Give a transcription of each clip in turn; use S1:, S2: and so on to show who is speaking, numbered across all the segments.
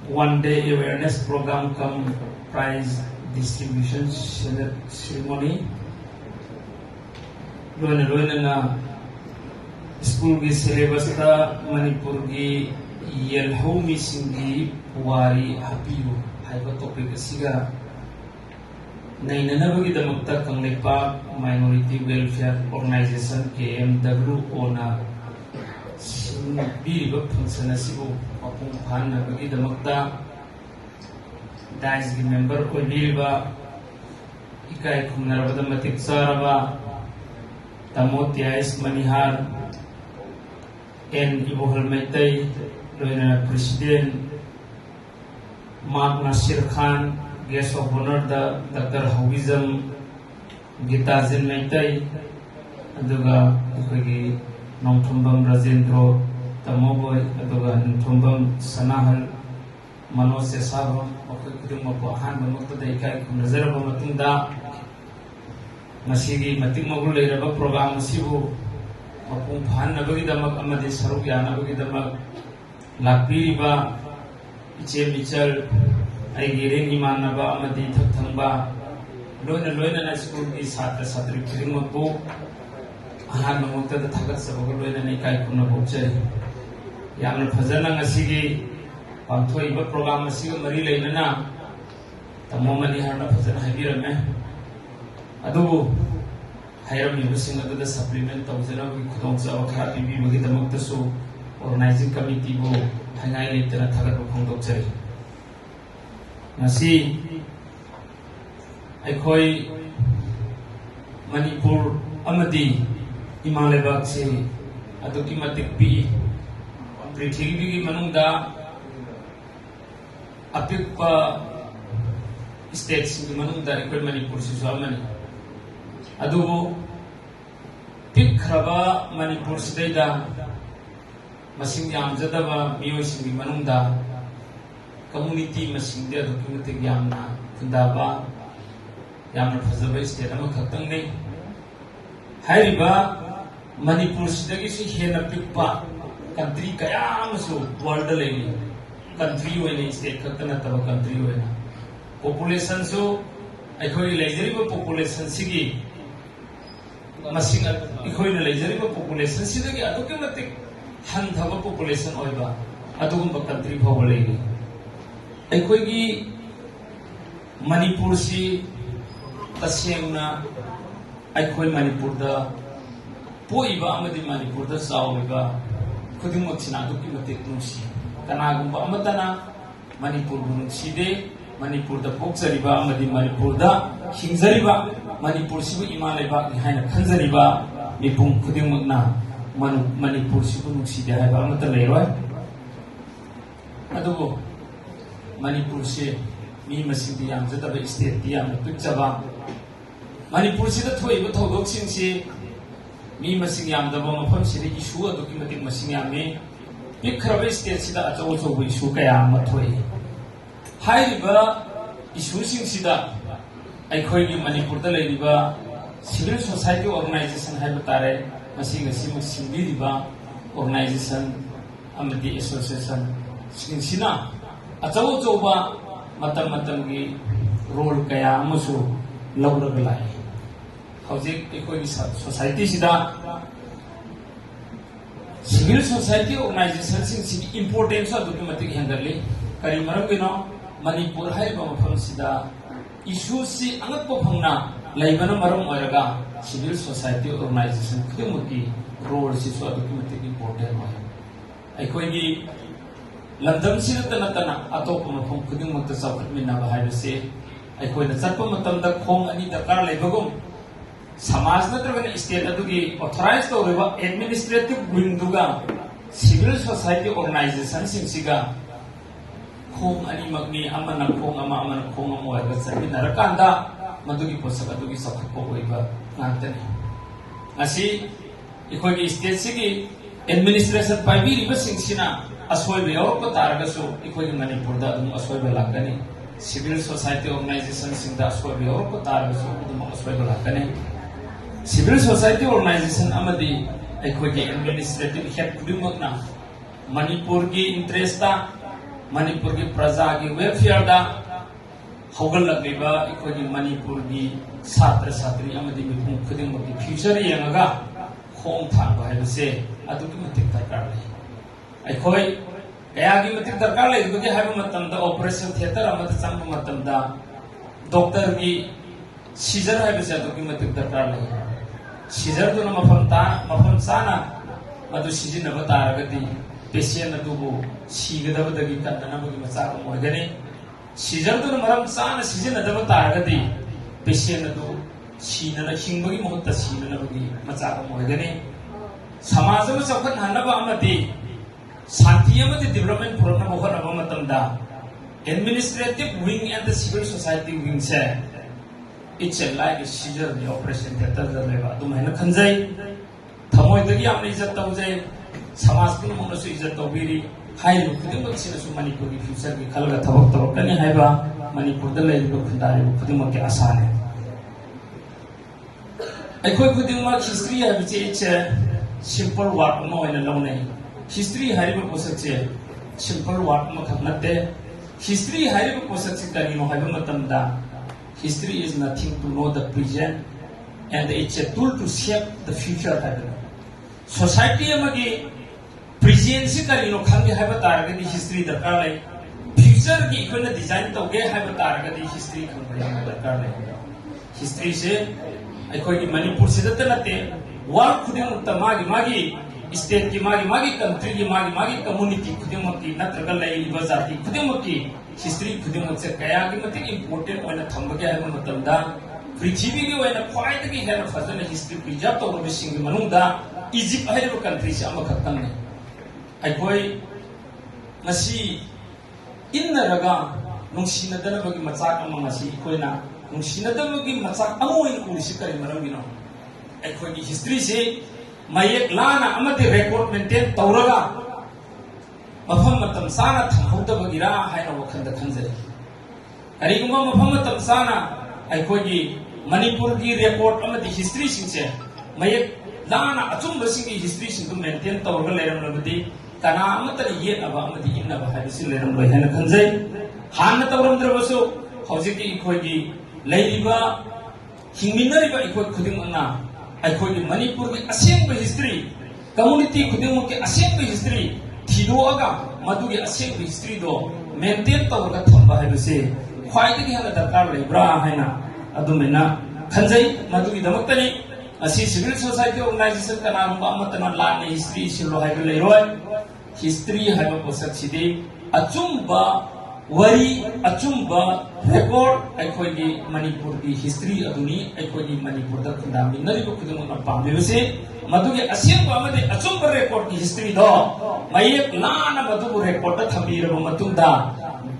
S1: one day awareness program cum prize distribution ceremony. Loina na school gi syllabus ta Manipur gi yelho misingi puwari hapiyu haiba topic asiga nainanabagi damakta Kanglepak Minority Welfare Organization KMWO na sinbiriba function asibu mapung phanabagi damakta DICE gi member oibiriba ikai khumnarabada matik saraba Tamotiais Manihar N. Ibohal Maitai Loina President Mark Nasir Khan Guest of Honor da Dr. Hawizam Gitazin Maitai Aduga Ukagi Nongthumbam Rajendro Tamoboy Aduga Nongthumbam Sanahal Manose Sabam Okudum Mapo Ahan Mamukta Daikai Kumnazaraba Matunda Masigi matik magul leiraba program masibu mapung phanabagi damak amadi saruk yanabagi damak lakpiriba iche michal ai giring imanaba amadi thakthangba loina na school ki satra satri khiringmapu ahan mamukta da thagat sabaga loina nei kai kunna bokchai yamna phajana ngasigi pangthoiba program masiga mari leinana tamomani harna phajana haibirame adubu hairamibusin aduda supplement tawjarabi khudongchaba khara pibibagi damaktasu organizing committee bu hangai leitana thagatba phongdokchari ngasi aikhoi Manipur amadi Himalaya se aduki matik pi prithivigi manungda apikpa states gi manungda record Manipur si samani adubu pikhraba Manipur sidaida masing yamjadaba miyoising manungda community masing de aduki yamna fundaba yamna phajaba state ama khaktang nei hairiba Manipur sidagi si hena pikpa country kaya amasu world lei country oine state khaktana taba country oina population so aikhoi leijariba population sigi masing ikhoi leijariba population sidagi aduki matik hanthaba population oiba adugumba country phawa leini aikhoi gi Manipur si tasengna aikhoi Manipur da poiba amadi Manipur da sawiba khudimok sina aduki matik nungsi kanagumba amatana Manipur nungside Manipur da pokjariba amadi Manipur da hingzariba Manipur sibu Himalaya ni haina khanjariba mipung khudingmakna Manipur sibu nukside haiba amata leiroi adugo Manipur se mi masingdi yamjadaba state di yamna pikjaba Manipur sida thoiba thodok singsi mi masing yamdaba mafam sida issue aduki matik masing yame pikhraba state sida achaw issue kaya ama thoi hairiba issue singsida aikhoi gi Manipur da leiriba civil society organization haiba tare masinga simuk simbiriba organization amadi association singsina achaw ba matam gi role kaya amasu lawraga lai hojik aikhoi gi society sida civil society organization sing importance aduki matik hendarli kari maram gino Manipur haiba mafam sida issue si angakpa phangna laibana maram oiraga civil society organization khudimaki role si so aduki matik important oi aikhoi gi lamdam sina tana atopa mafam khudimmakta chawkhatmina ba haibase aikhoi na chatpa matamda khong ani dakar leibagum samaj natragana state adugi authorized tawriba administrative wing duga civil society organization singsiga khong ani magni amana khong amana khong oiga chaminarakanda madugi posak adugi sakhapo oiba ngantani asi ikhoi state sigi administration paibiriba singsina asoi yaurpa taragasu ikhoi Manipur da adum asoi lakani civil society organization singda asoi yaurpa taragasu adum asoi lakani civil society organization amadi aikhoi administrative head khudimmakna Manipur gi interest ta Manipur की प्रजा की welfare दा हौगलक्लिबा इखोगी मणिपुर की छात्र छात्री अमदी मिपुम खुदिंगमकी future येंगा खोंग थांबा हाइबसे अदुकी मतिक दरकार लई अखोई कयागी मतिक दरकार लई दुगे हाइबा मतमदा ऑपरेशन थिएटर अमद चंग मतमदा डॉक्टर की सीजर हाइबसे अदुकी मतिक दरकार लई सीजर दुना मफम साना मदु सिजिनबा तारगदी पेशेंट अदुबु सीगदबदगी कन्ननबगी मचाक मोयगने सीजर दुना मरम साना सिजिनदबा तारगदी पेशेंट अदु सीनना हिंबगी महत्ता सीननबगी मचाक मोयगने समाज में चौखट हनबा अमदी शांति अमदी डेवलपमेंट प्रोग्राम होखनबा मतमदा administrative wing and the civil society wing से it's like seize the operation theatre लेबा दुम हैन खंजै थमोयदगी आमने इज्जत तौजै समाज की मुनसु इज्जत तौबिरी हाइरु खुदिमक सिनसु मणिपुर की फ्यूचर की खलगा थबक तबक कनी हाइबा मणिपुर द लेरिबा खुंदारि खुदिमक के आशा ने अखोय खुदिमक हिस्ट्री हाइबचे इट्स सिंपल वर्ड मा ओइना लौनै हिस्ट्री हाइबा पोसकचे सिंपल वर्ड मा खनते history हाइबा पोसकचे करिनो हाइबा मतमदा history is nothing to know the present and it's a tool to shape the future happen society amagi present si karino khange haiba taragadi history darkar lai future ki ikona design tauge haiba taragadi history khangba darkar lai history se aikoi ki manipur se datanate world khuding magi state ki magi country ki magi community khuding ki natraga lai iba jati khuding ki history खुदिमक से कया की मतिक important ओइना थंबगे हाइबा मतमदा पृथ्वी की ओइना ख्वाइदगी हेन फजन history preserve तौरबा सिंगी मनुंगदा Egypt हाइबा country से अमा खतम ने अखोई मसी इन्नरगा नुंसिनदनबगी मचाक अमा मसी इखोइना नुंसिनदबगी मचाक अमोइन उलिसि करि मरंगिनो अखोई की हिस्ट्री से मयेक लाना अमते रिकॉर्ड मेंटेन तौरगा मफम मतम साना थमहौदबगिरा हाइना वखंद खंजरे करिगुमा मफम मतम साना अखोगी मणिपुर की रिकॉर्ड अमदी हिस्ट्री सिंसे मयेक लाना अचुंब सिंगी हिस्ट्री सिंगु मेंटेन तौरगा लेरमलबदी कना अमतन येनबा अमदी इन्नबा हाइबसि लेरम लोय हेन खंजै हान तौरमद्रबसु हौजिकी इखोगी लैरिबा हिंमिनरिबा इखोय खुदिंगना अखोगी मणिपुर की असेंब हिस्ट्री कम्युनिटी खुदिंग के असेंब हिस्ट्री थिदोगा मधुगे असेंब हिस्ट्री दो मेंटेन तौरगा थंबा हाइबसे ख्वाइदगी हेन दरकार लेब्रा हाइना अदुमेना खंजै मधुगी दमक्तनी असि सिविल सोसाइटी ऑर्गेनाइजेशन कनागुंबा अमतना लाने हिस्ट्री सिलो हाइबे लेरोय हिस्ट्री हाइबा पोसक सिदि अचुंबा वरी अचुंबा रिकॉर्ड अखोगी मणिपुर की हिस्ट्री अदुनी अखोगी मणिपुर दा खुंदामी नरिबो खुदुमना पामिबसे मधुगे असेंबा अमदे अचुंबा रिकॉर्ड की हिस्ट्री दो मयेक लाना मधुबु record थमीरबा मतुंदा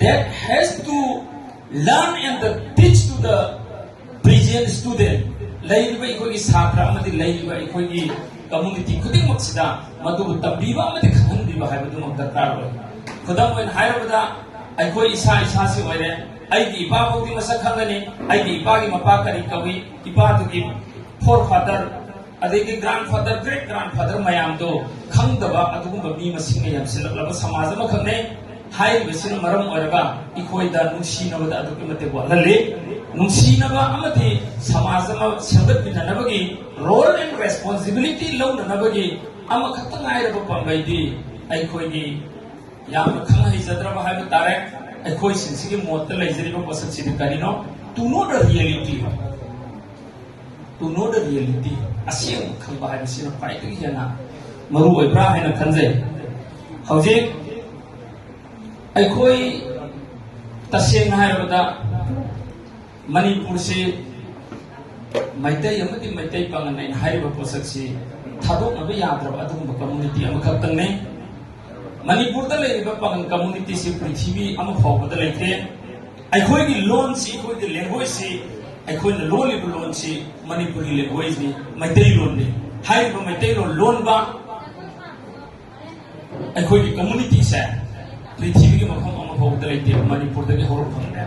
S1: that has to learn and teach to the present student लैरिबा इखोगी छात्र अमदि लैरिबा इखोगी कम्युनिटी खुदिमक्सिदा मधुबु तंबीबा अमदि खंहनबीबा हाइबदुमक दरकार होय खुदम ओइन हाइरबदा अखोई इसा से होरे आइगी इपा बौदी मसक खंगनी आइगी इपा की मपा करी कवि इपा दुगी फोर फादर अदेगी ग्रैंडफादर ग्रेट ग्रैंडफादर मयाम दो खंगदबा अदुगुंबा मी मसिंग यमसिलकलबा समाज म खंगने हाइबसिन मरम ओरगा इखोइदा नुंसिनबदा अदुगी मते बोलले नुंसिनबा अमदि समाज म सेंगतबिननबगी रोल एंड रेस्पोंसिबिलिटी लौननबगी अमा खतंग आइरबा पंगैदी अखोइगी याम खंग हिजद्रबा हाइब तारे अखोइ सिंसिगी मोत लैजरिबा पोसक सिदि करिनो टू नो द रियलिटी असेंग खंबा हाइबसिन फाइदगी हेना मरु ओइब्रा हेना खंजै हौजे अखोइ तसेंग हाइबदा मणिपुर से मैतै अमदि मैतै पंगनै हाइबा पोसक सि थादोकनबा याद्रबा अदुगुंबा कम्युनिटी अमा खतंगनै मणिपुर पंगन कम्युनिटी से पृथ्वी फाउबद लेते अखोई लोन से अखोई लैंग्वेज से अखोई लोन लोन से मणिपुरी लैंग्वेज ने मैतै लोन ने मैतै लोन बा अखोई कम्युनिटी से पृथ्वी की मफम फाउबद लेते मणिपुर हौर फंगने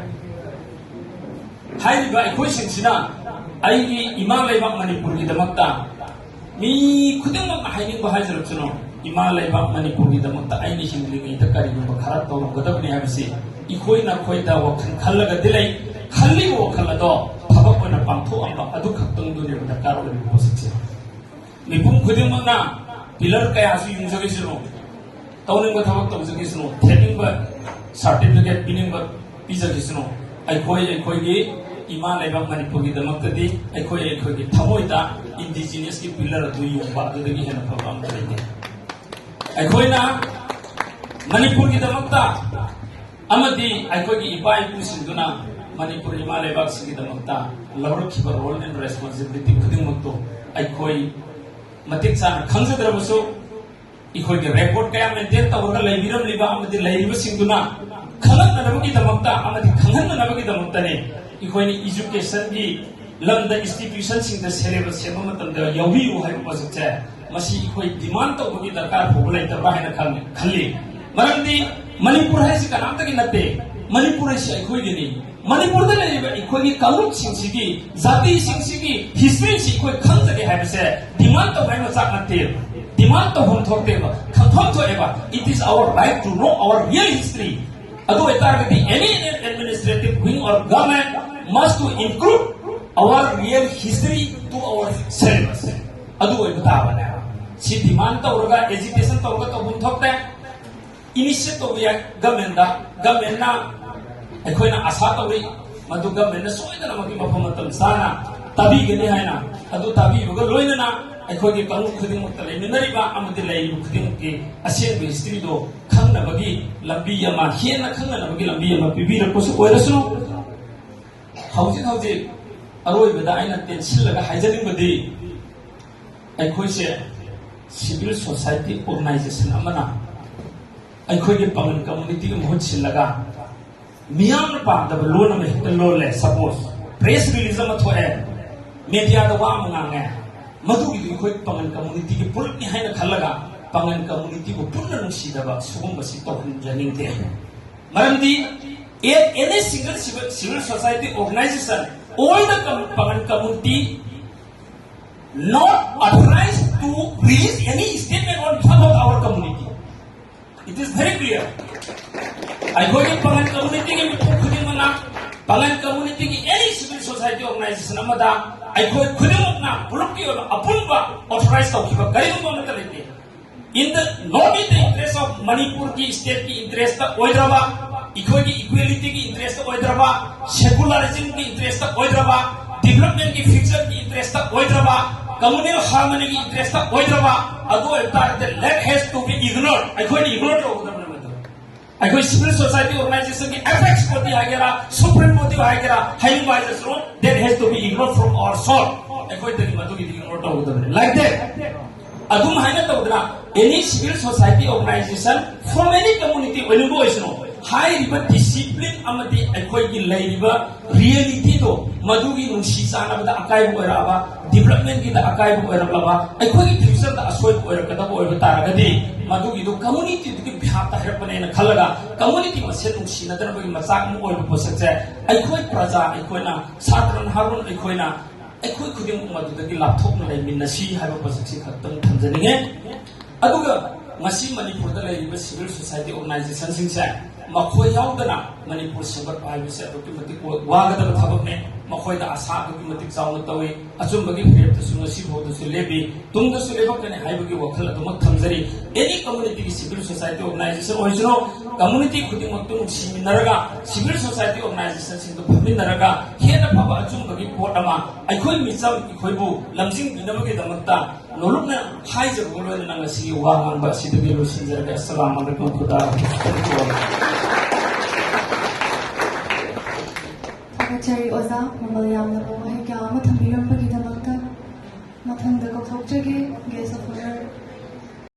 S1: अखोई सिंसिना इमा लेबाक मणिपुर की दमकता मी खुदिंगमक हाइनिंग हाइजरचनो इमा लेबा मणिपुर की दमकता आइनि हिंगलिंगी द करिगुम खरा तौरगदबने हाबसी इखोइना खोइदा वखन खल्लगा दिलै खल्ली वखल अदो थबक ओइना पांथो अम्बा अदु खक्तंग दुनि दरकार ओइबो पोसिचे मिपुम खुदिमना पिलर कया सु युंजगिसनो तौनिंग थबक तौजगिसनो थेनिंग सर्टिफिकेट पिनिंग पिजगिसनो अखोई इमा लेबा मणिपुर की दमकतदी अखोई थमोइदा इंडिजिनियस की पिलर अदु युंबा अदुदगी हेना फबम तरिगे अखोइना मणिपुर की दमकता अमदी अखोई इपा इपुसिंदुना मणिपुर इमा लेबा की दमकता लवरखिबा रोल एंड रेस्पॉन्सिबिलिटी खुदिमक्तो अखोई मतिक चाना खंगजद्रबसु इखोई के रिपोर्ट कया मेंटेन तवरगा लैबिरम लिबा अमदी लैरिबसिंदुना खलननबगी दमकता अमदी खंगननबगी दमकताने इखोइनी एजुकेशन की लमदा इंस्टीट्यूशन सिंग द सिलेबस सेमा मतमदा यौबियु हाइबो पसचे मसी इखोई डिमांड तौबगी दरकार होबो लैतबा हाइना खल्ली मरमदी मणिपुर है कनामतगी नते मणिपुर है इखोइगिनी मणिपुर द लेरिबा इखोइगी कालुक सिंगसिगी जाति सिंगसिगी हिस्ट्री सि इखोइ खंजगे हाइबसे डिमांड तो हाइनो चाक नते डिमांड तो हम थोतेबा खथम थोएबा it is our right to know our real history अदो एतारगति एनी एडमिनिस्ट्रेटिव विंग और government must to include our real history to our syllabus अदो ओइ बताबने सि डिमांड तौरगा एजुकेशन तौरगा तो बुन थोकते इनिशिएट तो बिया गवर्नमेंट ना अखोइना आशा तौरी मदु गवर्नमेंट ना सोइदना मगी मफम मतम साना तबी गने हाइना अदु तबी बगा लोइना अखोइगे कानु खुदिंग मत लेमिनरिबा अमदि लैरु खुदिंग के असेंग हिस्ट्री दो खंगनबगी लंबी यमा हेना खंगनबगी लंबी यमा पिबिरकोसु ओइरसुनु हौजिक अरोइबदा आइना टेंसिलगा हाइजनिंगबदी अखोइसे सिविल सोसाइटी ऑर्गेनाइजेशन अमना अखोइगे पागन कम्युनिटी के महत सिलगा मियाम पादब लोन में हेक्ट लोले सपोज प्रेस रिलीज अमा थोए मीडिया द वा मंगांगे मधुगी अखोइ पागन कम्युनिटी के पुलनि हाइना खलगा पागन कम्युनिटी को पुनः नुसिदबा सुगुंबसि तौहनजनिंगते मरमदी any single civil society organization, all the Pangan community not authorized to release any statement on behalf of our community. It is very clear. I go in Pangan community के खुदिंग मना Pangan community की any civil society organization अमदा I go खुदिंग मना पुलुक की अपुनबा authorized तो किबा करीब मना करते in the not in the interest of Manipur की state की interest का ओइद्रबा इक्वलिटी की इंटरेस्ट ओइद्रबा सेकुलरिज्म की इंटरेस्ट ओइद्रबा डेवलपमेंट की फ्यूचर की इंटरेस्ट ओइद्रबा कम्युनल हार्मनी की इंटरेस्ट ओइद्रबा अदो एतार the late has to be ignored अखोइ इग्नोर होगदबने मत अखोइ सिविल सोसाइटी ऑर्गेनाइजेशन की एपेक्स पोती आगेरा सुप्रीम पोती आगेरा हाइंग वाइजस रो that has to be ignored from our soul अखोइ तगी मत की इग्नोर होगदबने लाइक दैट अदुम हाइना तौदना any civil society organisation from any community ओइनुबो इसनो हाई डिसिप्लिन अमदी अखोई की लैरिबा रियलिटी तो मधुगी नुंसी चानबदा अकाइब ओइराबा डेवलपमेंट की अकाइब ओइराबा अखोई की फ्यूचर दा असोय ओइरकदब ओइबा तारगदी मधुगी दो कम्युनिटी की भ्याप हेरपने न खलगा कम्युनिटी मसे नुंसी नदरबगी मचाक मु ओइबा पोसचे अखोई प्रजा अखोइना छात्रन हारुन अखोइना अखोई खुदिंग मधुदगी लापथोकना लैमिनसी हाइबा पोसचे खतम थमजनिगे अदुगा मसी मणिपुर दा लैरिबा सिविल सोसाइटी ऑर्गेनाइजेशन सिंगसे मखोय यावदना मणिपुर संगत पाइबसे अदुकी मतिक वागदब थबकने मखोय दा आशा अदुकी मतिक चावना तवे अचुमबगी फ्रेम तसु नसी भोदसु लेबी तुंगदसु लेबकने हाइबगी वखल अदुमक थमजरी एनी कम्युनिटी की सिविल सोसाइटी ऑर्गेनाइजेशन ओइजनो कम्युनिटी खुदिमक्तु नुसिमिनरगा सिविल सोसाइटी ऑर्गेनाइजेशन सिंगदु फमिनरगा हेना फबा अचुमबगी पोट अमा अखोय मिचम इखोयबु लमजिंग बिनबगी दमक्ता नोलुकना हाइजर गोलोन नंगसी वांगन बा सिदगी लोसिनजरगा अस्सलाम अलैकुम खुदा
S2: Chari Oza, Malayam Nabo, Hikam, Matamiram Pagidamaka, Matanda Gokjage, Gaze of Honor,